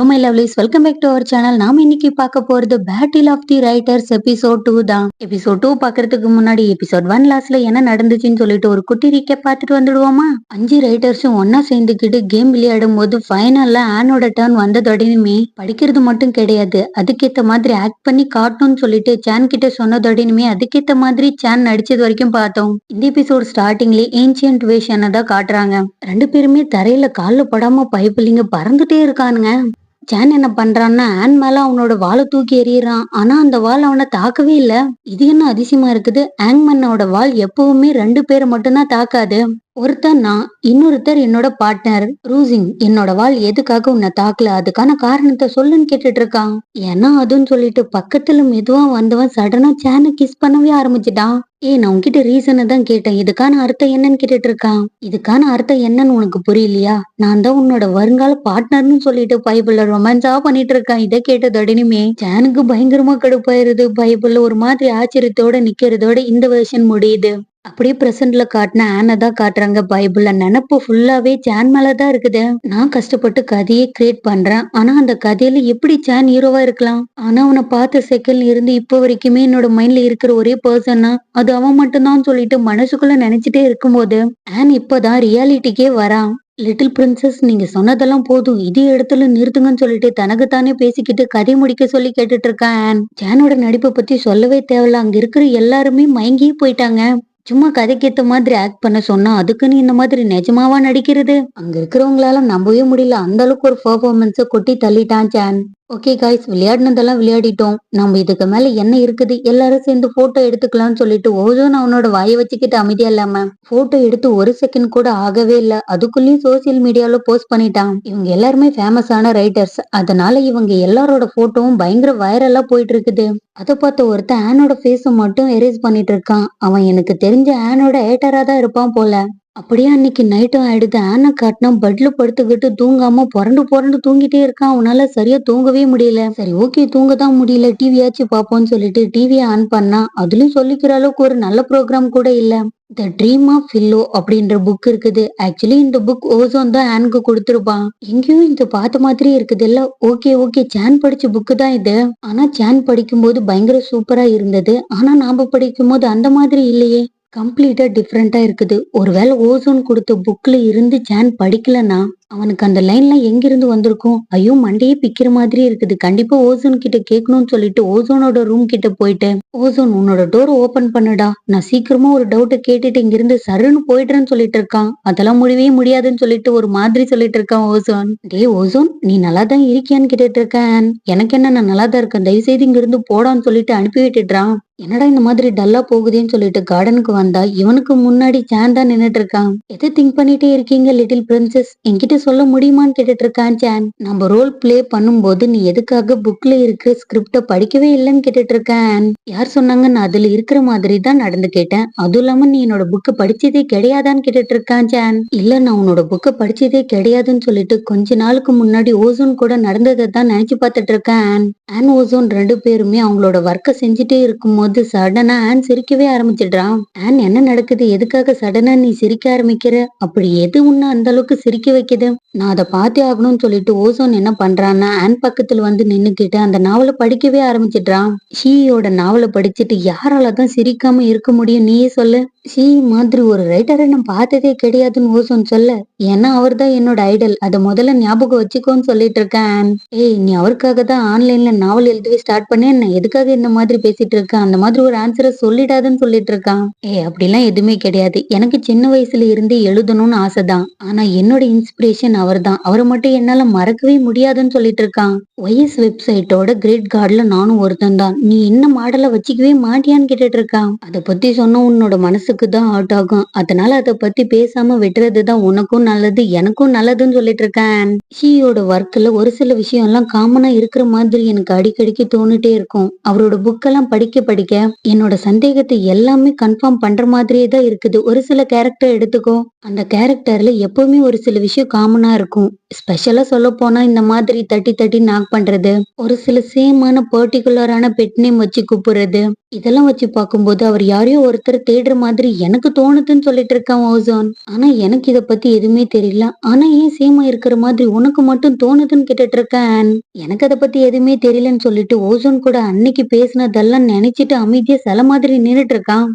Hello my lovelies, welcome back to our channel. நாம இன்னைக்கு பார்க்க போறது battle of the writers episode 2 தான். எபிசோட் 2 பார்க்கறதுக்கு முன்னாடி எபிசோட் 1 லாஸ்ட்ல என்ன நடந்துச்சுன்னு சொல்லிட்டு ஒரு குட்டி ரீகேப் பார்த்துட்டு வந்துடுவோமா. 5 ரைட்டர்ஸும் ஒன்னா சேர்ந்துக்கிட்டு கேம் விளையாடும் போது ஃபைனல்ல ஆனோட டர்ன் வந்ததோடனுமே படிக்கிறது மட்டும் கிடையாது, அதுக்கேத்த மாதிரி ஆக்ட் பண்ணி காட்டணும்னு சொல்லிட்டு சான் கிட்ட சொன்னதோடனுமே அதுக்கேத்த மாதிரி சான் நடிச்சது வரைக்கும் பார்த்தோம். இந்த எபிசோட் ஸ்டார்டிங்ல ஏன்சியன்ட் வேஷனை தான் காட்டுறாங்க. ரெண்டு பேருமே தரையில கால்ல படாம பைப்பிள்ளிங்க பறந்துட்டே இருக்கானுங்க. ஜான் என்ன பண்றான்னா ஆன் மேல அவனோட வாளை தூக்கி எறியறான். ஆனா அந்த வாள் அவனை தாக்கவே இல்ல. இது என்ன அதிசயமா இருக்குது, ஆங்மேனோட வாள் எப்பவுமே 2 பேரை மட்டும்தான் தாக்காது. ஒருத்தர் நான், இன்னொருத்தர் என்னோட பார்ட்னர் ரூசிங். என்னோட வாள் எதுக்காக உன்னை தாக்கல, அதுக்கான காரணத்தை சொல்லுன்னு கேட்டுட்டு இருக்கான். ஏன்னா அதுன்னு சொல்லிட்டு பக்கத்துல மெதுவா வந்தவன் சடனா சேனை கிஸ் பண்ணவே ஆரம்பிச்சுட்டான். நான் உன்கிட்ட ரீசனை தான் கேட்டேன், இதுக்கான அர்த்தம் என்னன்னு கேட்டுட்டு இருக்கான். இதுக்கான அர்த்தம் என்னன்னு உனக்கு புரியலையா? நான் தான் உன்னோட வருங்கால பார்ட்னர்னு சொல்லிட்டு பைபிள்ல ரொமான்ஸா பண்ணிட்டு இருக்கான். இதை கேட்டதோடனுமே சேனுக்கு பயங்கரமா கடுப்பாயிருது. பைபிள்ல ஒரு மாதிரி ஆச்சரியத்தோட நிக்கிறதோட இந்த வெர்ஷன் முடியுது. அப்படியே பிரசன்ட்ல காட்டின ஆனை தான் காட்டுறாங்க. பைபிள்ல நினப்பு ஃபுல்லாவே சான் மேலதான் இருக்குது. நான் கஷ்டப்பட்டு கதையை கிரியேட் பண்றேன், ஆனா அந்த கதையில எப்படி சான் ஹீரோவா இருக்கலாம்? ஆனா அவனை பார்த்த செகண்ட்ல இருந்து இப்போ வரைக்குமே என்னோட மைண்ட்ல இருக்கிற ஒரே பர்சன்னா அது அவன் மட்டும்தான் சொல்லிட்டு மனசுக்குள்ள நினைச்சிட்டே இருக்கும்போது ஆன் இப்பதான் ரியாலிட்டிக்கே வரான். லிட்டில் பிரின்சஸ், நீங்க சொன்னதெல்லாம் போதும், இதே இடத்துல நிறுத்துங்கன்னு சொல்லிட்டு தனக்கு தானே பேசிக்கிட்டு கதை முடிக்க சொல்லி கேட்டுட்டு இருக்கான் ஆன். ஜானோட நடிப்பை பத்தி சொல்லவே தேவையில்ல, அங்க இருக்கிற எல்லாருமே மயங்கியே போயிட்டாங்க. சும்மா கதைக்கேத்த மாதிரி ஆக்ட் பண்ண சொன்னா அதுக்குன்னு இந்த மாதிரி நிஜமாவா நடிக்கிறது? அங்க இருக்கிறவங்களால நம்பவே முடியல, அந்த அளவுக்கு ஒரு பெர்ஃபார்மன்ஸ கொட்டி தள்ளிட்டான் சான். ஓகே காய்ஸ், விளையாடினதெல்லாம் விளையாடிட்டோம். நம்ம இதுக்கு மேல என்ன இருக்குது, எல்லாரும் சேர்ந்து போட்டோ எடுத்துக்கலாம்னு சொல்லிட்டு ஓஜோன் அவனோட வாயை வச்சுக்கிட்டு அமைதியா இல்லாம போட்டோ எடுத்து 1 செகண்ட் கூட ஆகவே இல்ல, அதுக்குள்ளயும் சோசியல் மீடியால போஸ்ட் பண்ணிட்டான். இவங்க எல்லாருமே ஃபேமஸான ரைட்டர்ஸ், அதனால இவங்க எல்லாரோட போட்டோவும் பயங்கர வைரலா போயிட்டு இருக்குது. அதை பார்த்த ஒருத்தன் ஆனோட ஃபேஸ மட்டும் எரேஸ் பண்ணிட்டு இருக்கான். அவன் எனக்கு தெரிஞ்ச ஆனோட ஏட்டரா தான் இருப்பான் போல. அப்படியே அன்னைக்கு நைட்டும் ஆயிடுது. ஆனை காட்டினா பெட்ல படுத்துக்கிட்டு தூங்காம புரண்டு புரண்டு தூங்கிட்டே இருக்கான். அவனால சரியா தூங்கவே முடியல. சரி ஓகே, தூங்க தான் முடியல, டிவியாச்சும் பாப்போம்னு சொல்லிட்டு டிவியை ஆன் பண்ணா அதுலயும் சொல்லிக்கிற அளவுக்கு ஒரு நல்ல ப்ரோக்ராம் கூட இல்ல. த ட்ரீம் ஆஃப் ஃபில்லோ அப்படின்ற புக் இருக்குது. ஆக்சுவலி இந்த புக் ஓசோன் தான் ஆனுக்கு கொடுத்துருப்பான். எங்கேயும் இந்த பார்த்த மாதிரி இருக்குது இல்ல. ஓகே ஓகே, சான் படிச்ச புக்கு தான் இது. ஆனா சான் படிக்கும் போது பயங்கர சூப்பரா இருந்தது, ஆனா நாம படிக்கும் போது அந்த மாதிரி இல்லையே, கம்ப்ளீட்டா டிஃப்ரெண்டா இருக்குது. ஒருவேளை ஓசோன் கொடுத்த புக்ல இருந்து சான் படிக்கலன்னா அவனுக்கு அந்த லைன்லாம் எங்கிருந்து வந்திருக்கும்? ஐயோ, மண்டையே பிக்கிற மாதிரி இருக்குது. கண்டிப்பா ஓசோன் கிட்ட கேட்கணும்னு சொல்லிட்டு ஓசோனோட ரூம் கிட்ட போயிட்டு, ஓசோன் உன்னோட டோர் ஓபன் பண்ணுடா, நான் சீக்கிரமா ஒரு டவுட்டை கேட்டுட்டு இங்கிருந்து சருன்னு போயிடுறேன்னு சொல்லிட்டு இருக்கான். அதெல்லாம் முடியவே முடியாதுன்னு சொல்லிட்டு ஒரு மாதிரி சொல்லிட்டு இருக்கான் ஓசோன். டே ஓசோன், நீ நல்லா தான் இருக்கியான்னு கேட்டுட்டு இருக்கேன். எனக்கு என்ன, நான் நல்லா தான் இருக்கேன், தயவு செய்து இங்க இருந்து போடான்னு சொல்லிட்டு அனுப்பி விட்டுடுறான். என்னடா இந்த மாதிரி டல்லா போகுதுன்னு சொல்லிட்டு கார்டனுக்கு வந்தா இவனுக்கு முன்னாடி சான் தான் நின்னுட்டு இருக்கான். எதை திங்க் பண்ணிட்டே இருக்கீங்க லிட்டில் பிரின்சஸ், என்கிட்ட சொல்ல முடியுமான்னு கேட்டுட்டு இருக்கான் சான். நம்ம ரோல் பிளே பண்ணும்போது நீ எதுக்காக புக்ல இருக்க ஸ்கிரிப்ட படிக்கவே இல்லைன்னு கேட்டுட்டு இருக்கான். யார் சொன்னாங்க, நான் அதுல இருக்கிற மாதிரி தான் நடந்து கேட்டேன், அதுவும் இல்லாம நீ என்னோட புக்கை படிச்சதே கிடையாதான்னு கேட்டுட்டு இருக்கான் சான். இல்ல, நான் உன்னோட புக்கை படிச்சதே கிடையாதுன்னு சொல்லிட்டு கொஞ்ச நாளுக்கு முன்னாடி ஓசோன் கூட நடந்ததை தான் நினைச்சு பார்த்துட்டு இருக்கேன். ஆன் ஓசோன் 2 பேருமே அவங்களோட ஒர்க்கை செஞ்சுட்டே இருக்கும்போது சடனா ஆன் சிரிக்கவே ஆரம்பிச்சிடுறான். ஆன், என்ன நடக்குது, எதுக்காக சடனா நீ சிரிக்க ஆரம்பிக்கிற, அப்படி எது உன்ன அந்த அளவுக்கு சிரிக்க வைக்குது? நான் அதை பார்த்தே ஆகணும்னு சொல்லிட்டு ஓசோன் என்ன பண்றான்னா ஆன் பக்கத்துல வந்து நின்னுக்கிட்டு அந்த நாவலை படிக்கவே ஆரம்பிச்சிடுறான். ஷீயோட நாவலை படிச்சுட்டு யாராலதான் சிரிக்காம இருக்க முடியும், நீயே சொல்லு? ஷீ மாதிரி ஒரு ரைட்டரை நான் பார்த்ததே கிடையாதுன்னு ஓசோன் சொல்ல, ஏன்னா அவர் தான் என்னோட ஐடல், அதை முதல்ல ஞாபகம் வச்சுக்கோன்னு சொல்லிட்டு இருக்கேன். நீ அவருக்காக தான் ஆன்லைன்ல நாவல் எழுதவே ஸ்டார்ட் பண்ணேன், நான் எதுக்காக இந்த மாதிரி பேசிட்டு இருக்கேன், அந்த மாதிரி ஒரு ஆன்சரை சொல்லிடாதுன்னு சொல்லிட்டு இருக்கான். அப்படிலாம் எதுவுமே கிடையாது, எனக்கு சின்ன வயசுல இருந்து எழுதணும்னு ஆசைதான், ஆனா என்னோட இன்ஸ்பிரேஷன் அவர் தான், அவரை மட்டும் என்னால மறக்கவே முடியாதுன்னு சொல்லிட்டு இருக்கான். ஒய்எஸ் வெப்சைட்டோட கிரேட் கார்டுல நானும் ஒருத்தன் தான், நீ என்ன மாடலை வச்சுக்கவே மாட்டியான்னு கேட்டுட்டு இருக்கான். அதை பத்தி சொன்ன உன்னோட மனசுக்கு தான் ஹார்ட் ஆகும், அதனால அதை பத்தி பேசாம விட்டுறது தான் உனக்கும் நல்லது எனக்கும் நல்லதுன்னு சொல்லிட்டு இருக்கேன். ஷீயோட ஒர்க்ல ஒரு சில விஷயம் எல்லாம் காமனா இருக்கிற மாதிரி எனக்கு அடிக்கடிக்கு தோணிட்டே இருக்கும். அவரோட புக்கெல்லாம் படிக்க படிக்க என்னோட சந்தேகத்தை எல்லாமே கன்ஃபார்ம் பண்ற மாதிரியே தான் இருக்குது. ஒரு சில கேரக்டர் எடுத்துக்கோ, அந்த கேரக்டர்ல எப்பவுமே ஒரு சில விஷயம் காமனா இருக்கும். ஸ்பெஷலா சொல்ல போனா இந்த மாதிரி தட்டி தட்டி நாக் பண்றது, ஒரு சில சேமான பர்டிகுலரான பெட் நேம் வச்சு கூப்பிடுறது, இதெல்லாம் வச்சு பார்க்கும்போது அவர் யாரையோ ஒருத்தர் தேடுற மாதிரி எனக்கு தோணுதுன்னு சொல்லிட்டு இருக்கான் ஓசோன். ஆனா எனக்கு இத பத்தி எதுவுமே தெரியல. ஆனா ஏன் சேமா இருக்கிற மாதிரி உனக்கு மட்டும் தோணுதுன்னு கேட்டுட்டு இருக்கேன் ஆன். எனக்கு அத பத்தி எதுவுமே தெரியலன்னு சொல்லிட்டு ஓசோன் கூட அன்னைக்கு பேசினதெல்லாம் நினைச்சிட்டு அமைதியா சில மாதிரி நின்னுட்டு இருக்கான்.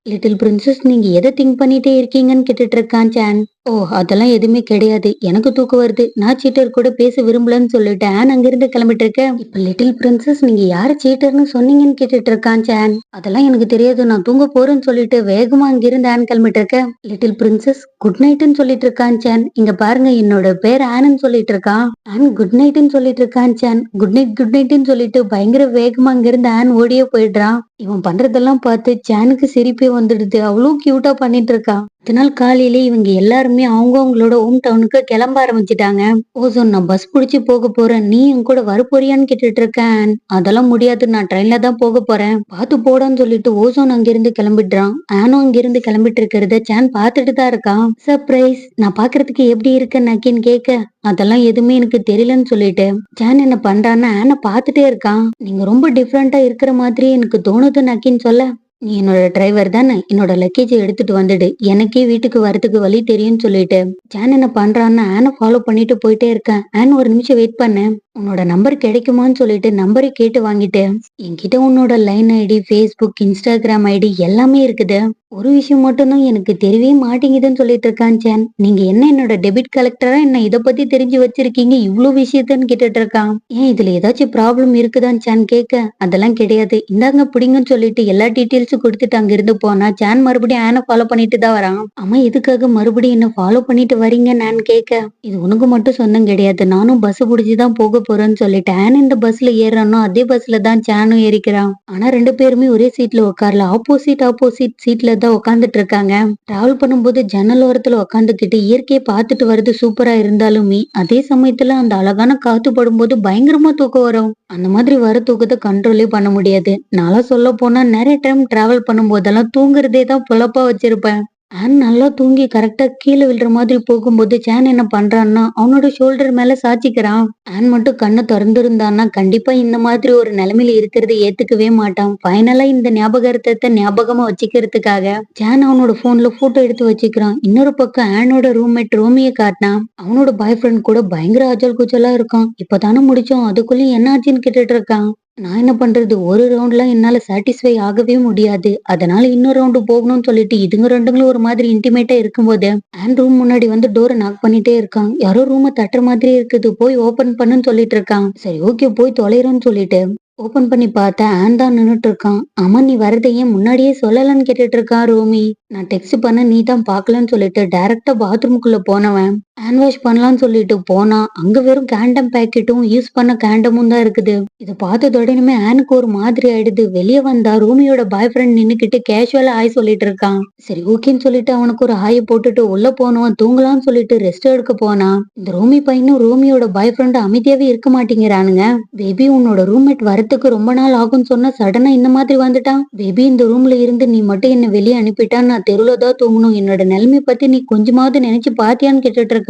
லிட்டில் பிரின்சஸ் நீங்க எதை திங்க் பண்ணிட்டே இருக்கீங்கன்னு கேட்டுட்டு இருக்கான் சான். ஓ அதெல்லாம் எதுவுமே கிடையாது. எனக்கு தூக்கம் வருது. நான் சீட்டர் கூட பேச விரும்பலன்னு சொல்லிட்டு ஆன் அங்கிருந்து கிளம்பிட்டு இருக்கேன். இப்ப லிட்டில் பிரின்சஸ் நீங்க யாரு சீட்டர்னு சொன்னீங்கன்னு கேட்டுட்டு இருக்கான் சான். அதெல்லாம் எனக்கு தெரியாது. நான் தூங்க போறேன்னு சொல்லிட்டு வேகமா அங்கிருந்து ஆன் கிளம்பிட்டு இருக்கேன். லிட்டில் பிரின்சஸ் குட் நைட்னு சொல்லிட்டு இருக்கான் சான். இங்க பாருங்க என்னோட பேர் ஆனன்னு சொல்லிட்டு இருக்கான். ஆன் குட் நைட்னு சொல்லிட்டு இருக்கான் சான். குட் நைட்னு சொல்லிட்டு பயங்கர வேகமா அங்கிருந்து ஆன் ஓடியே போயிடுறான். இவன் பண்றதெல்லாம் பார்த்து சானுக்கு சிரிப்பே வந்துடுது. அவ்வளவு கியூட்டா பண்ணிட்டு இருக்கான். அடுத்த நாள் காலையில இவங்க எல்லாருமே அவங்களோட ஹோம் டவுனுக்கு கிளம்ப ஆரம்பிச்சிட்டாங்க. ஓசோன் நான் பஸ் புடிச்சு போக போறேன். நீ என் கூட வர போறியான்னு கேட்டுட்டு இருக்கேன். அதெல்லாம் முடியாது. நான் ட்ரெயின்ல தான் போக போறேன். பாத்து போடான்னு சொல்லிட்டு ஓசோன் அங்கிருந்து கிளம்பிடுறான். ஆனும் அங்கிருந்து கிளம்பிட்டு இருக்கிறத சான் பாத்துட்டு தான் இருக்கான். சர்ப்ரைஸ் நான் பாக்குறதுக்கு எப்படி இருக்கேன் நக்கின்னு கேட்க அதெல்லாம் எதுவுமே எனக்கு தெரியலன்னு சொல்லிட்டு சான் என்ன பண்றான்னு ஆன பாத்துட்டே இருக்கான். நீங்க ரொம்ப டிஃப்ரெண்டா இருக்கிற மாதிரி எனக்கு தோணுது நக்கின்னு சொல்ல நீ என்னோட டிரைவர் தானே என்னோட லக்கேஜ் எடுத்துட்டு வந்துடு எனக்கே வீட்டுக்கு வரதுக்கு வழி தெரியும்னு சொல்லிட்டு ஜான் என்ன பண்றான்னு ஆனை ஃபாலோ பண்ணிட்டு போயிட்டே இருக்கேன். ஆன் ஒரு நிமிஷம் வெயிட் பண்ண உன்னோட நம்பர் கிடைக்குமான்னு சொல்லிட்டு நம்பரை கேட்டு வாங்கிட்டு என்கிட்ட உன்னோட line ID Facebook Instagram ID எல்லாமே இருக்குது. ஒரு விஷயம் மட்டும்தான் எனக்கு தெரியவே மாட்டேங்குதுன்னு சொல்லிட்டு இருக்கான் சான். நீங்க என்ன என்னோட டெபிட் கலெக்டரா என்ன இதை பத்தி தெரிஞ்சு வச்சிருக்கீங்க இவ்ளோ விஷயத்தன்னு கேட்டுட்டு இருக்கான். ஏன் இதுல ஏதாச்சும் ப்ராப்ளம் இருக்குதான்னு சான் கேட்க அதெல்லாம் கிடையாது இந்தாங்க பிடிங்கன்னு சொல்லிட்டு எல்லா டீட்டெயில்ஸும் கொடுத்துட்டு அங்க இருந்து போனா சான் மறுபடியும் ஆனை ஃபாலோ பண்ணிட்டு தான் வரான். ஆமா எதுக்காக மறுபடியும் என்ன ஃபாலோ பண்ணிட்டு வரீங்க நான் கேட்க இது உனக்கு மட்டும் சொந்தம் கிடையாது நானும் பஸ் பிடிச்சுதான் போக போறேன்னு சொல்லிட்டு ஆன் இந்த பஸ்ல ஏறானோ அதே பஸ்ல தான் சானும் ஏறிக்கிறான். ஆனா ரெண்டு பேருமே ஒரே சீட்ல உட்கார்ல ஆப்போசிட் சீட்ல தான் உட்காந்துட்டு இருக்காங்க. டிராவல் பண்ணும்போது ஜன்னல் ஓரத்துல உட்காந்துக்கிட்டு இயற்கையை பார்த்துட்டு வர்றது சூப்பரா இருந்தாலுமே அதே சமயத்துல அந்த அழகான காத்து படும்போது பயங்கரமா தூக்கம் வரும். அந்த மாதிரி வர தூக்கத்தை கண்ட்ரோலே பண்ண முடியாது. நாளா சொல்ல போனா நிறைய டைம் டிராவல் பண்ணும் போதெல்லாம் தூங்குறதே தான் பொழப்பா வச்சிருப்பேன். ஆன் நல்லா தூங்கி கரெக்டா கீழே விழுற மாதிரி போகும்போது சான் என்ன பண்றான்னா அவனோட ஷோல்டர் மேல சாச்சிக்கிறான். ஆன் மட்டும் கண்ணை திறந்திருந்தான்னா கண்டிப்பா இந்த மாதிரி ஒரு நிலைமையில இருக்கிறத ஏத்துக்கவே மாட்டான். ஃபைனலா இந்த ஞாபகார்த்தத்தை ஞாபகமா வச்சுக்கிறதுக்காக சான் அவனோட போன்ல போட்டோ எடுத்து வச்சுக்கிறான். இன்னொரு பக்கம் ஆனோட ரூம்மேட் ரோமிய காட்டினான். அவனோட பாய் ஃப்ரெண்ட் கூட பயங்கர அஜல் குஜலா இருக்கான். இப்பதானே முடிச்சோம் அதுக்குள்ளயும் என்ன ஆச்சுன்னு கேட்டுட்டு இருக்கான். நான் என்ன பண்றது ஒரு ரவுண்ட்ல என்னால சாட்டிஸ்ஃபை ஆகவே முடியாது. அதனால இன்னொரு ரவுண்டு போகணும்னு சொல்லிட்டு இதுங்க ரெண்டுங்களும் ஒரு மாதிரி இன்டிமேட்டா இருக்கும்போது ஆன் ரூம் முன்னாடி வந்து டோரை நாக் பண்ணிட்டே இருக்கான். யாரோ ரூமை தட்டுற மாதிரி இருக்குது போய் ஓபன் பண்ணுன்னு சொல்லிட்டு இருக்கான். சரி ஓகே போய் தொலைறோன்னு சொல்லிட்டு ஓபன் பண்ணி பார்த்தா ஆன் தான் நின்னுட்டு இருக்கான். ஆமா நீ வரதை ஏன் முன்னாடியே சொல்லலன்னு கேட்டுட்டு இருக்கான் ரோமி. நான் டெக்ஸ்ட் பண்ண நீ தான் பாக்கலன்னு சொல்லிட்டு டைரக்டா பாத்ரூமுக்குள்ள போனவன் ஹேண்ட் வாஷ் பண்ணலாம்னு சொல்லிட்டு போனா அங்க வெறும் கேண்டம் பேக்கெட்டும் யூஸ் பண்ண கேண்டமும் தான் இருக்குது. இதை பார்த்தத உடனே ஆனுக்கு ஒரு மாதிரி ஆயிடுது. வெளியே வந்தா ரூமியோட பாய் ஃப்ரெண்ட் நின்னுக்கிட்டு கேஷுவலா ஆய் சொல்லிட்டு இருக்கான். சரி ஓகேன்னு சொல்லிட்டு அவனுக்கு ஒரு ஆய போட்டுட்டு உள்ள போனவன் தூங்கலாம்னு சொல்லிட்டு ரெஸ்ட் எடுக்க போனா இந்த ரோமி பையனும் ரோமியோட பாய் ஃப்ரெண்ட் அமைதியாவே இருக்க மாட்டேங்கிறானுங்க. பேபி உன்னோட ரூம்மேட் வரத்துக்கு ரொம்ப நாள் ஆகும்னு சொன்னா சடனா இந்த மாதிரி வந்துட்டான். பேபி இந்த ரூம்ல இருந்து நீ மட்டும் என்ன வெளியே அனுப்பிட்டா நான் தெருவுல தான் தூங்கணும். என்னோட நிலைமை பத்தி நீ கொஞ்சமாவது நினைச்சு பாத்தியான்னு கேட்டுட்டு இருக்கான்.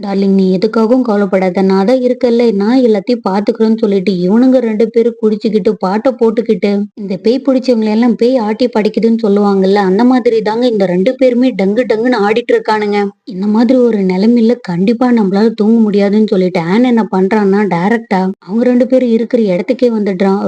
டார்லிங் நீ எதுக்காகவும் கவலைப்படாத நான் தான் இருக்கல நான் எல்லாத்தையும் பாத்துக்கிறேன்னு சொல்லிட்டு இவனுங்க ரெண்டு பேரும் குடிச்சுக்கிட்டு பாட்டை போட்டுக்கிட்டு இந்த பேய் பிடிச்சவங்களை எல்லாம் பேய் ஆட்டி படிக்குதுன்னு சொல்லுவாங்கல்ல அந்த மாதிரி தாங்க இந்த ரெண்டு பேருமே டங்கு டங்குன்னு ஆடிட்டு இருக்கானுங்க. இந்த மாதிரி ஒரு நிலைமையில கண்டிப்பா நம்மளால தூங்க முடியாதுன்னு சொல்லிட்டு ஆன் என்ன பண்றான்னா டைரக்டா அவங்க ரெண்டு பேரும் இருக்கிற இடத்துக்கே வந்துடுறான்.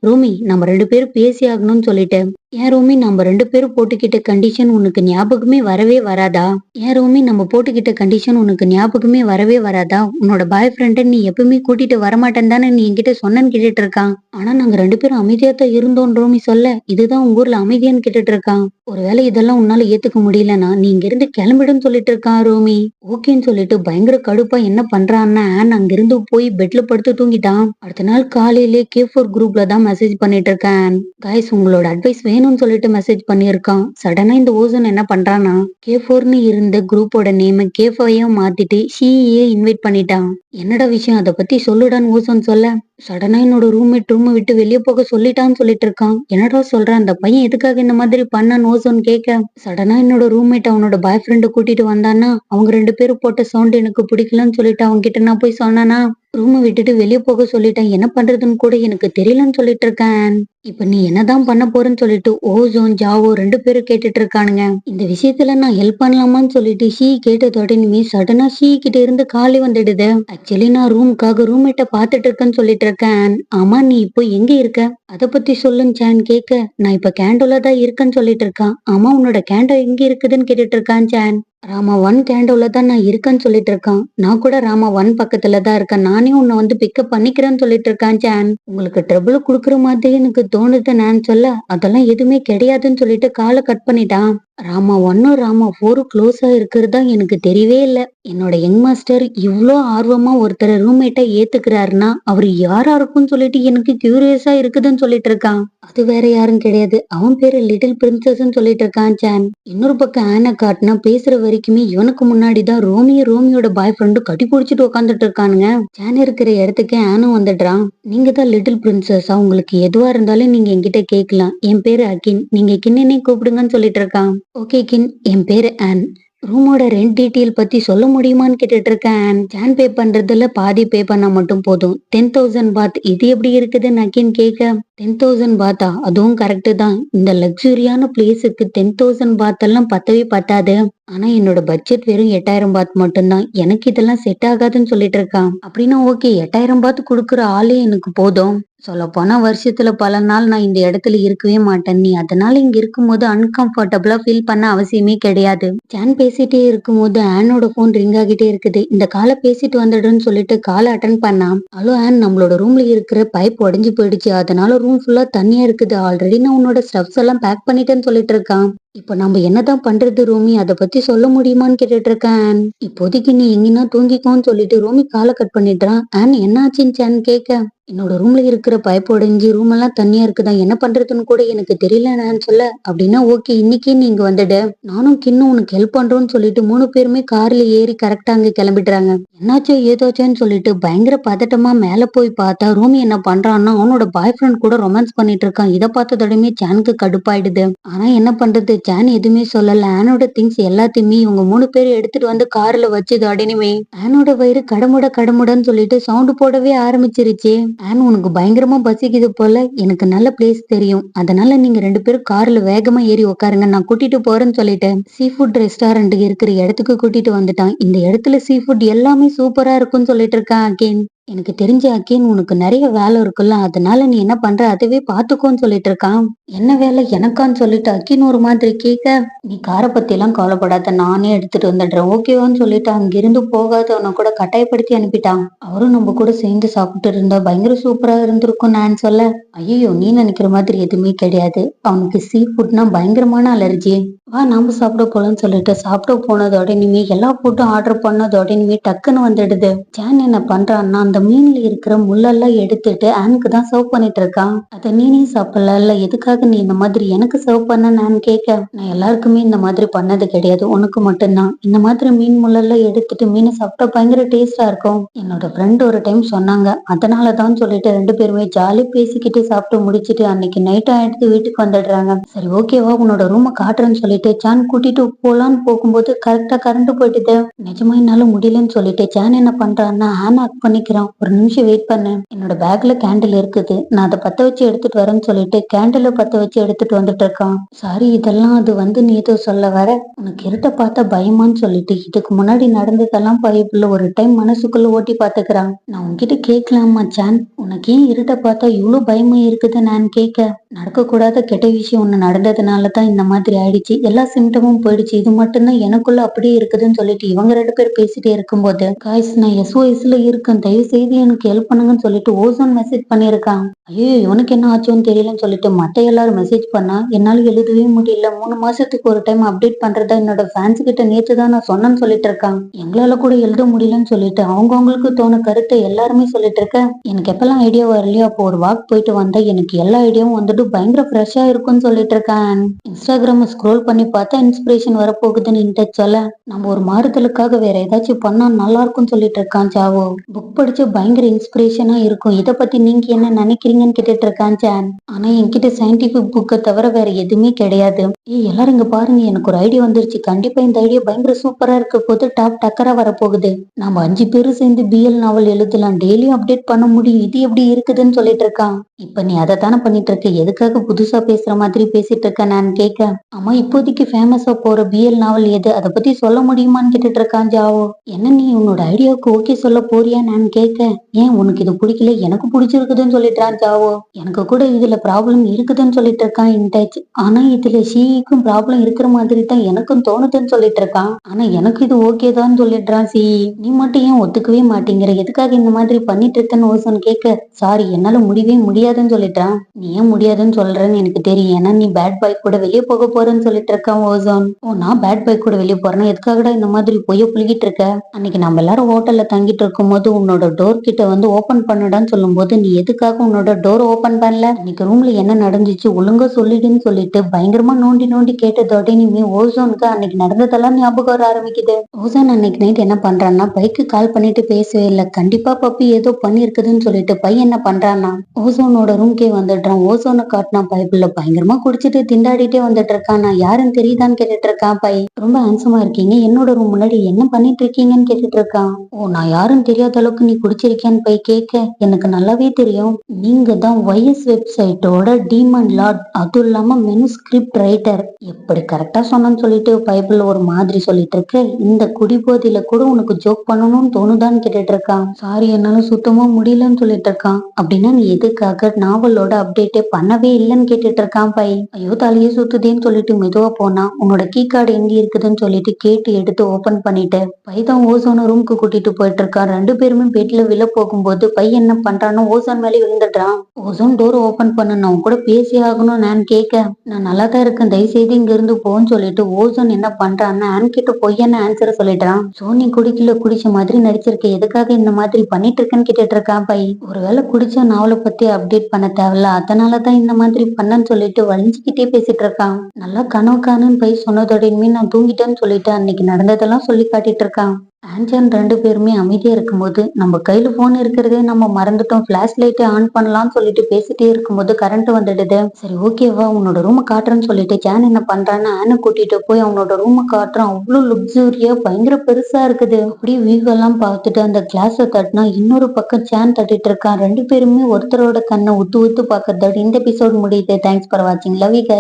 ரோமி நம்ம ரெண்டு பேரும் பேசி ஆகணும்னு சொல்லிட்டு ஏன் ரோமி நம்ம ரெண்டு பேரும் போட்டுக்கிட்ட கண்டிஷன் உனக்கு ஞாபகமே வரவே வராதா? ஏன் ரோமி நம்ம போட்டுக்கிட்ட கண்டிஷன் உனக்கு ஞாபகமே வரவே வராதா? உன்னோட பாய் ஃப்ரெண்ட நீ எப்பவுமே கூட்டிட்டு வரமாட்டேன்னு தானே நீ என்கிட்ட சொன்னேன்னு கேட்டுட்டு இருக்கான். ஆனா நாங்க ரெண்டு பேரும் அமைதியா தான் இருந்தோம் ரோமி சொல்ல இதுதான் உங்க ஊர்ல அமைதியான்னு கேட்டுட்டு இருக்கான். ஒருவேளை இதெல்லாம் உன்னால ஏத்துக்க முடியலன்னா நீ இங்க இருந்து கிளம்பிடுன்னு சொல்லிட்டு இருக்கான் ரோமி. ஓகேன்னு சொல்லிட்டு பயங்கர கடுப்பா என்ன பண்றான்னா அங்கிருந்து போய் பெட்ல படுத்து தூங்கிட்டான். அடுத்த நாள் காலையிலே K4 குரூப்ல தான் மெசேஜ் பண்ணிட்டு இருக்கேன். கைஸ் உங்களோட அட்வைஸ் வேணும்னு சொல்லிட்டு மெசேஜ் பண்ணியிருக்கான். சடனா இந்த ஓசன் என்ன பண்றான்னா K4ன்னு இருந்த குரூப்போட நேம் K5 மாத்திட்டு ஷீயே இன்வைட் பண்ணிட்டான். என்னடா விஷயம் அதை பத்தி சொல்லுடான்னு ஓசன் சொல்ல சடனா என்னோட ரூம்மேட் விட்டு வெளியே போக சொல்லிட்டான்னு சொல்லிட்டு இருக்கான். என்னடா சொல்றேன், அந்த பையன் எதுக்காக இந்த மாதிரி பண்ணான்னு ஓசோன்னு கேட்க, சடனா என்னோட ரூம்மேட் அவனோட பாய் ஃப்ரெண்டு கூட்டிட்டு வந்தானா, அவங்க 2 பேரும் போட்ட சவுண்ட் எனக்கு பிடிக்கலன்னு சொல்லிட்டு அவங்க கிட்ட நான் போய் சொன்னேனா, ரூமை விட்டுட்டு வெளியே போக சொல்லிட்டேன். என்ன பண்றதுன்னு கூட எனக்கு தெரியலன்னு சொல்லிட்டு இருக்கேன். இப்ப நீ என்னதான் பண்ண போறேன்னு சொல்லிட்டு ஓசோன் ஜாவோ 2 பேரும் கேட்டுட்டு இருக்கானுங்க. இந்த விஷயத்துல நான் ஹெல்ப் பண்ணலாமான்னு சொல்லிட்டு ஷீ கேட்டதோட இனிமே சடனா ஷீ கிட்ட இருந்து காலி வந்துடுது. ஆக்சுவலி நான் ரூமுக்காக ரூம்மேட்ட பாத்துட்டு இருக்கேன்னு சொல்லிட்டு இருக்கேன். ஆமா, நீ இப்போ எங்க இருக்க, அத பத்தி சொல்லுங்க சான் கேட்க, நான் இப்ப கேண்டோல தான் இருக்கேன்னு சொல்லிட்டு இருக்கான். ஆமா, உன்னோட கேண்டோ எங்க இருக்குதுன்னு கேட்டுட்டு இருக்கான் சான். ராமா 1 கேண்டோல தான் நான் இருக்கேன்னு சொல்லிட்டு இருக்கான். நான் கூட ராமா 1 பக்கத்துல தான் இருக்கேன். நானே உன்னை வந்து பிக்கப் பண்ணிக்கிறேன்னு சொல்லிட்டு இருக்கான் சான். உங்களுக்கு ட்ரபிள் குடுக்குற மாதிரி எனக்கு தோணுது நான் சொல்ல, அதெல்லாம் எதுவுமே கிடையாதுன்னு சொல்லிட்டு காலை கட் பண்ணிட்டான். ராமா 1 ராமா 4 க்ளோஸா இருக்கிறதா எனக்கு தெரியவே இல்ல. என்னோட யங் மாஸ்டர் இவ்ளோ ஆர்வமா ஒருத்தரை ரூம்மேட்டா ஏத்துக்கிறாருன்னா அவர் யாரா இருக்கும்னு சொல்லிட்டு எனக்கு கியூரியஸா இருக்குதுன்னு சொல்லிட்டு இருக்கான். அது வேற யாரும் கிடையாது, அவன் பேரு லிட்டில் பிரின்சஸ்ன்னு சொல்லிட்டு இருக்கான் சான். இன்னொரு பக்கம் ஆன காட்டினா பேசுற வரைக்குமே இவனுக்கு முன்னாடிதான் ரோமியோட பாய் ஃப்ரெண்டு கட்டி பிடிச்சிட்டு உட்காந்துட்டு இருக்கானுங்க. சான் இருக்கிற இடத்துக்கு ஆனும் வந்துடுறான். நீங்க தான் லிட்டில் பிரின்சஸா, உங்களுக்கு எதுவா இருந்தாலும் நீங்க என்கிட்ட கேட்கலாம். என் பேரு அகின், நீங்க கின்னனே கூப்பிடுங்கன்னு சொல்லிட்டு இருக்கான். ஓகே கின், என் பேரு ஆன். ரூமோட ரெண்ட் டீட்டெயில் பத்தி சொல்ல முடியுமான்னு கேட்டுட்டு இருக்கேன். ஜான் பே பண்றதுல பாதி பே பண்ணா மட்டும் போதும். 10,000 பாத் இது எப்படி இருக்குதுன்னு அகின் கேட்க, 10,000 பாத்தா, அதுவும் கரெக்ட் தான். இந்த லக்ஸுரியான பிளேஸுக்கு 10,000 பாத் எல்லாம் பத்தவே பத்தாது. ஆனா என்னோட பட்ஜெட் வெறும் 8,000 பாத் மட்டும்தான். எனக்கு இதெல்லாம் செட் ஆகாதுன்னு சொல்லிட்டு இருக்கான். அப்படின்னா ஓகே, 8,000 பாத் கொடுக்குற ஆளே எனக்கு போதும். சொல்ல போனா வருஷத்துல பல நாள் நான் இந்த இடத்துல இருக்கவே மாட்டேன். நீ அதனால இங்க இருக்கும்போது அன்கம்ஃபர்டபுளா ஃபீல் பண்ண அவசியமே கிடையாது. ஜான் பேசிட்டே இருக்கும்போது ஆனோட போன் ரிங் ஆகிட்டே இருக்குது. இந்த காலை பேசிட்டு வந்துடுன்னு சொல்லிட்டு காலை அட்டன் பண்ணான். ஹலோ ஆன், நம்மளோட ரூம்ல இருக்கிற பைப் உடைஞ்சு போயிடுச்சு, அதனால ரூம் ஃபுல்லா தண்ணியா இருக்குது. ஆல்ரெடி நான் உன்னோட ஸ்டப்ஸ் எல்லாம் பேக் பண்ணிட்டேன்னு சொல்லிட்டு இருக்கான். இப்ப நம்ம என்னதான் பண்றது ரோமி, அத பத்தி சொல்ல முடியுமான்னு கேட்டுட்டு இருக்கேன். இப்போதைக்கு நீ எங்கன்னா தூங்கிக்கோன்னு சொல்லிட்டு ரோமி காலை கட் பண்ணிடுறான். ஆன் என்ன ஆச்சுன்னு கேட்க, என்னோட ரூம்ல இருக்கிற பைப் உடைஞ்சு ரூம் எல்லாம் தண்ணியா இருக்குதா, என்ன பண்றதுன்னு கூட எனக்கு தெரியல நான் சொல்ல, அப்படின்னா ஓகே இன்னைக்கே நீங்க வந்துடு, நானும் கின்னும் உனக்கு ஹெல்ப் பண்றோம்னு சொல்லிட்டு 3 பேருமே கார்ல ஏறி கரெக்டா அங்க கிளம்பிடுறாங்க. என்னாச்சோ ஏதாச்சோன்னு சொல்லிட்டு பயங்கர பதட்டமா மேல போய் பார்த்தா ரோமி என்ன பண்றான்னா அவனோட பாய் ஃப்ரெண்ட் கூட ரொமான்ஸ் பண்ணிட்டு இருக்கான். இதை பார்த்ததோடமே சானுக்கு கடுப்பாயிடுது. ஆனா என்ன பண்றது, சான் எதுவுமே சொல்லல. ஆனோட திங்ஸ் எல்லாத்தையுமே இவங்க 3 பேரும் எடுத்துட்டு வந்து கார்ல வச்சது உடனே ஆனோட வயிறு கடமுடன்னு சொல்லிட்டு சவுண்ட் போடவே ஆரம்பிச்சிருச்சு. ஆன், உனக்கு பயங்கரமா பசிக்குது போல, எனக்கு நல்ல பிளேஸ் தெரியும், அதனால நீங்க 2 பேரும் கார்ல வேகமா ஏறி உட்காருங்க, நான் கூட்டிட்டு போறேன்னு சொல்லிட்டு சீ ஃபுட் ரெஸ்டாரண்ட் இருக்கிற இடத்துக்கு கூட்டிட்டு வந்துட்டான். இந்த இடத்துல சீ ஃபுட் எல்லாமே சூப்பரா இருக்கும்னு சொல்லிட்டு இருக்கான் அகேன். எனக்கு தெரிஞ்ச அகேன் உனக்கு நிறைய வேலை இருக்குல்ல, அதனால நீ என்ன பண்ற அதுவே பாத்துக்கோன்னு சொல்லிட்டு இருக்கான். என்ன வேலை எனக்கான்னு சொல்லிட்டு அகின் ஒரு மாதிரி கேட்க, நீ காரை பத்தி எல்லாம் கவலைப்படாத, நானே எடுத்துட்டு வந்துடுறேன் ஓகேவான்னு சொல்லிட்டு அங்கிருந்து போகாதவனை கூட கட்டாயப்படுத்தி அனுப்பிட்டான். அவரும் நம்ம கூட சேர்ந்து சாப்பிட்டு இருந்தா பயங்கர சூப்பரா இருந்திருக்கும் நான் சொல்ல, ஐயோ நீ நினைக்கிற மாதிரி எதுவுமே கிடையாது, அவனுக்கு சீ ஃபுட்னா பயங்கரமான அலர்ஜி. வா நாம சாப்பிட போலான்னு சொல்லிட்டு சாப்பிட போனதோட இனிமே எல்லா ஃபுட்டும் ஆர்டர் பண்ணதோட இனிமே டக்குன்னு வந்துடுது. ஜான் என்ன பண்றான்னா அந்த மீன்ல இருக்கிற முள்ளெல்லாம் எடுத்துட்டு ஆனுக்கு தான் சர்வ் பண்ணிட்டு இருக்கான். அத நீனே சாப்பிடல, எதுக்காக நீ இந்த மாதிரி எனக்கு சர்வ் பண்ண நான் கேட்க, நான் எல்லாருக்குமே இந்த மாதிரி பண்ணது கிடையாது, உனக்கு மட்டும்தான். இந்த மாதிரி மீன் முள்ளெல்லாம் எடுத்துட்டு மீனை சாப்பிட்டா பயங்கர டேஸ்டா இருக்கும், என்னோட ஃப்ரெண்ட் ஒரு டைம் சொன்னாங்க, அதனாலதான் சொல்லிட்டு 2 பேருமே ஜாலி பேசிக்கிட்டு சாப்பிட்டு முடிச்சிட்டு அன்னைக்கு நைட் ஆயிடுத்து வீட்டுக்கு வந்துடுறாங்க. சரி ஓகேவா உன்னோட ரூமை காட்டுறேன்னு சொல்லிட்டு ஜான் கூட்டிட்டு போலான்னு போகும்போது கரெக்டா கரண்ட் போயிட்டுது. நிஜமா என்னால முடியலன்னு சொல்லிட்டு ஜான் என்ன பண்றான்னா ஹேண்ட் ஆஃப் பண்ணிக்கிறான். ஒரு நிமிஷம் வெயிட் பண்ணு, என்னோட பேக்ல கேண்டில் இருக்குது, நான் அதை பத்த வச்சு எடுத்துட்டு வரேன்னு சொல்லிட்டு கேண்டில பத்த வச்சு எடுத்துட்டு வந்துட்டு இருக்கான். சாரி இதெல்லாம் அது வந்து நீ ஏதோ சொல்ல வர, உனக்கு இருட்ட பார்த்தா பயமான்னு சொல்லிட்டு இதுக்கு முன்னாடி நடந்ததெல்லாம் பயப்புள்ள ஒரு டைம் மனசுக்குள்ள ஓட்டி பாத்துக்கிறான். நான் உன்கிட்ட கேட்கலாமா ஜான், உனக்கு ஏன் இருட்ட பார்த்தா இவ்வளவு பயமா இருக்குது நான் கேட்க, நடக்க கூடாத கெட்ட விஷயம் ஒண்ணு நடந்ததுனாலதான் இந்த மாதிரி ஆயிடுச்சு, எல்லா சிம்டமும் போயிடுச்சு, இது மட்டும்தான் எனக்குள்ள அப்படியே இருக்குதுன்னு சொல்லிட்டு இவங்க 2 பேர் பேசிட்டே இருக்கும்போது காய்ஸ் நான் SOSல இருக்கேன், தயவு செய்து எனக்கு ஹெல்ப் பண்ணுங்கன்னு சொல்லிட்டு ஓசோன் மெசேஜ் பண்ணிருக்கான். ஐயோ இவனுக்கு என்ன ஆச்சோன்னு தெரியலன்னு சொல்லிட்டு மத்த எல்லாரும் மெசேஜ் பண்ணா என்னால எழுதவே முடியல, 3 மாசத்துக்கு ஒரு டைம் அப்டேட் பண்றதா என்னோட ஃபேன்ஸ் கிட்ட நேத்து தான் நான் சொன்னேன்னு சொல்லிட்டு இருக்கான். எங்களால கூட எழுத முடியலன்னு சொல்லிட்டு அவங்களுக்கு தோண கருத்தை எல்லாருமே சொல்லிட்டு இருக்க, எனக்கு எப்பெல்லாம் ஐடியா வரலையோ அப்போ ஒரு வாக் போயிட்டு வந்தா எனக்கு எல்லா ஐடியாவும் வந்துட்டு பயங்கர ஃப்ரெஷ்ஷா இருக்கும்னு சொல்லிட்டு இருக்கான். இன்ஸ்டாகிராம ஸ்க்ரோல் பண்ணி பார்த்தா இன்ஸ்பிரேஷன் வரப்போகுதுன்னு இன்டெச் சொல்ல, நம்ம ஒரு மாறுதலுக்காக வேற ஏதாச்சும் பண்ணா நல்லா இருக்கும்னு சொல்லிட்டு இருக்கான் சாவோ. புக் படிச்சு பயங்கர இன்ஸ்பிரேஷனா இருக்கும். இத பத்தி நீங்க என்ன நினைக்கிறீங்கன்னு கேட்டுட்டு இருக்கான் சான். ஆனா என்கிட்ட சயின்டிபிக் புக்கை தவிர வேற எதுவுமே கிடையாது. எல்லாரும் இங்க பாருங்க, எனக்கு ஒரு ஐடியா வந்துருச்சு. கண்டிப்பா இந்த ஐடியா பயங்கர சூப்பரா இருக்க போது, டாப் டக்கரா வரப்போகுது. நம்ம 5 பேரும் சேர்ந்து பிஎல் நாவல் எழுதலாம். டெய்லியும் அப்டேட் பண்ண முடியும். இது எப்படி இருக்குதுன்னு சொல்லிட்டு இருக்கான். இப்ப நீ அதைத்தானே பண்ணிட்டு இருக்க, எதுக்காக புதுசா பேசுற மாதிரி பேசிட்டு இருக்க நான் கேட்க. ஆமா, இப்போதைக்கு ஃபேமஸா போற பிஎல் நாவல் எது, அதை பத்தி சொல்ல முடியுமான்னு கேட்டுட்டு இருக்கான் ஜாவோ. என்ன நீ உன்னோட ஐடியாவுக்கு ஓகே சொல்ல போறியா நான் கேட்க. ஏன் உனக்கு இது பிடிக்கல, எனக்கு பிடிச்சிருக்குதுன்னு சொல்லிட்டான் ஜாவோ. எனக்கு கூட இதுல ப்ராப்ளம் இருக்குதுன்னு சொல்லிட்டு இருக்கான் இன்டச். ஆனா இதுல ஷீக்கும் ப்ராப்ளம் இருக்கிற மாதிரி தான் எனக்கும் தோணுதுன்னு சொல்லிட்டு இருக்கான். ஆனா எனக்கு இது ஓகே தான் சொல்லிடுறான் சி. நீ மட்டும் ஏன் ஒத்துக்கவே மாட்டேங்கிற, எதுக்காக இந்த மாதிரி பண்ணிட்டு இருக்கன்னு ஓசன் கேட்க. சாரி, என்னால முடியவே முடியாதுன்னு சொல்லிட்டான். நீ ஏன் முடியாதுன்னு சொல்றேன்னு எனக்கு தெரியும். ஏன்னா நீ பேட் பாய் கூட வெளியே போக போறேன்னு சொல்லிட்டு இருக்கான் ஓசோன். ஓ, நான் பேட் பாய் கூட வெளியே போறேன்னா எதுக்காகடா இந்த மாதிரி பொய்ய புழுகிட்டு இருக்க. அன்னைக்கு நம்ம எல்லாரும் ஹோட்டல்ல தங்கிட்டு இருக்கும் போது உன்னோட டோர் கிட்ட வந்து ஓபன் பண்ணுடான்னு சொல்லும் போது நீ எதுக்காக உன்னோட டோர் ஓபன் பண்ணல, இன்னைக்கு ரூம்ல என்ன நடந்துச்சு ஒழுங்கா சொல்லிடுன்னு சொல்லிட்டு பயங்கரமா நோண்டி நோண்டி கேட்டதோட இனிமே ஓசோனுக்கு அன்னைக்கு நடந்ததெல்லாம் ஞாபகம் வர ஆரம்பிக்குது. ஓசோன் அன்னைக்கு நைட் என்ன பண்றான்னா பைக்கு கால் பண்ணிட்டு பேசவே இல்லை. கண்டிப்பா பப்பி ஏதோ பண்ணிருக்குதுன்னு சொல்லிட்டு பை என்ன பண்றான்னா ஓசோனோட ரூம்கே வந்துடுறான். ஓசோனை காட்டினா பைப்புல பயங்கரமா குடிச்சிட்டு திண்டாடிட்டே வந்துட்டு இருக்கான். நான் யாருன்னு தெரியுதான்னு கேட்டுட்டு இருக்கான் பை. ரொம்ப ஹேண்ட்ஸமா இருக்கீங்க, என்னோட ரூம் முன்னாடி என்ன பண்ணிட்டு இருக்கீங்கன்னு கேட்டுட்டு இருக்கான். ஓ, நான் யாருன்னு தெரியாத அளவுக்கு நீ குடிச்சிருக்கியான்னு பை கேட்க. எனக்கு நல்லாவே தெரியும், நீங்க தான் ஒய்எஸ் வெப்சைட்டோட டீமன் லார்ட், அதுவும் இல்லாம மெனுஸ்கிரிப்ட் ரைட்டர். எப்படி கரெக்டா சொன்னேன்னு சொல்லிட்டு பைபிள் ஒரு மாதிரி சொல்லிட்டு இருக்க. இந்த குடிபோதையில கூட உனக்கு ஜோக் பண்ணணும்னு தோணுதான்னு கேட்டுட்டு இருக்கான். சாரி, என்னால சுத்தமா முடியலன்னு சொல்லிட்டு இருக்கான். அப்படின்னா நீ எதுக்காக நாவலோட அப்டேட்டே பண்ணவே இல்லைன்னு கேட்டுட்டு இருக்கான் பை. ஐயோ தலையே சுத்துதேன்னு சொல்லிட்டு மெதுவா போனா உன்னோட கீ கார்டு எங்க இருக்குதுன்னு சொல்லிட்டு கேட்டு எடுத்து ஓபன் பண்ணிட்டு பைதான் ஓசோன ரூமுக்கு கூட்டிட்டு போயிட்டு இருக்கான். 2 பேருமே பெட்ல விழ போகும்போது பை என்ன பண்றான்னு ஓசோன் மேலே விழுந்துடுறான். ஓசோன் டோர் ஓபன் பண்ண நான் கூட பேசி ஆகணும் நான் கேட்க. நான் நல்லா தான் இருக்கேன், தயவுசெய்து இங்க இருந்து போன்னு சொல்லிட்டு ஓசோன் என்ன பண்றான்னு ஆன் கிட்ட பொய்யான ஆன்சரை சொல்லிடுறான். சோனி குடிக்கல, குடிச்ச மாதிரி நடிச்சிருக்க, எதுக்காக இந்த மாதிரி பண்ணிட்டு இருக்கேன்னு கேட்டுட்டு இருக்கான் பை. ஒருவேளை குடிச்ச நாவலை பத்தி அப்டேட் பண்ண தேவையில்ல, அதனாலதான் இந்த மாதிரி பண்ணன்னு சொல்லிட்டு வலிஞ்சுக்கிட்டே பேசிட்டு இருக்கான். நல்லா கனவு காணுன்னு பை சொன்னதோட இனிமே நான் தூங்கிட்டேன்னு சொல்லிட்டு அன்னைக்கு நடந்ததெல்லாம் சொல்லி காட்டிட்டு இருக்கான். ஆன்சன் 2 பேருமே அமைதியா இருக்கும்போது நம்ம கையில போன் இருக்கிறதே நம்ம மறந்துட்டோம், பிளாஷ் லைட்டை ஆன் பண்ணலாம்னு சொல்லிட்டு பேசிட்டே இருக்கும்போது கரண்ட் வந்துடுது. சரி ஓகேவா, உன்னோட ரூமை காட்டுறேன்னு சொல்லிட்டு ஜான் என்ன பண்றான்னு ஆனை கூட்டிட்டு போய் அவனோட ரூமை காட்டுறான். அவ்வளவு லுக்ஸூரியா பயங்கர பெருசா இருக்குது. அப்படியே வியூ எல்லாம் பார்த்துட்டு அந்த கிளாஸை தட்டினா இன்னொரு பக்கம் ஜான் தட்டிட்டு இருக்கான். 2 பேருமே ஒருத்தரோட கண்ணை உத்து உத்து பாக்குறதோட இந்த எபிசோட் முடியுது. தேங்க்ஸ் ஃபார் வாட்சிங், லவ் யூ கைஸ்.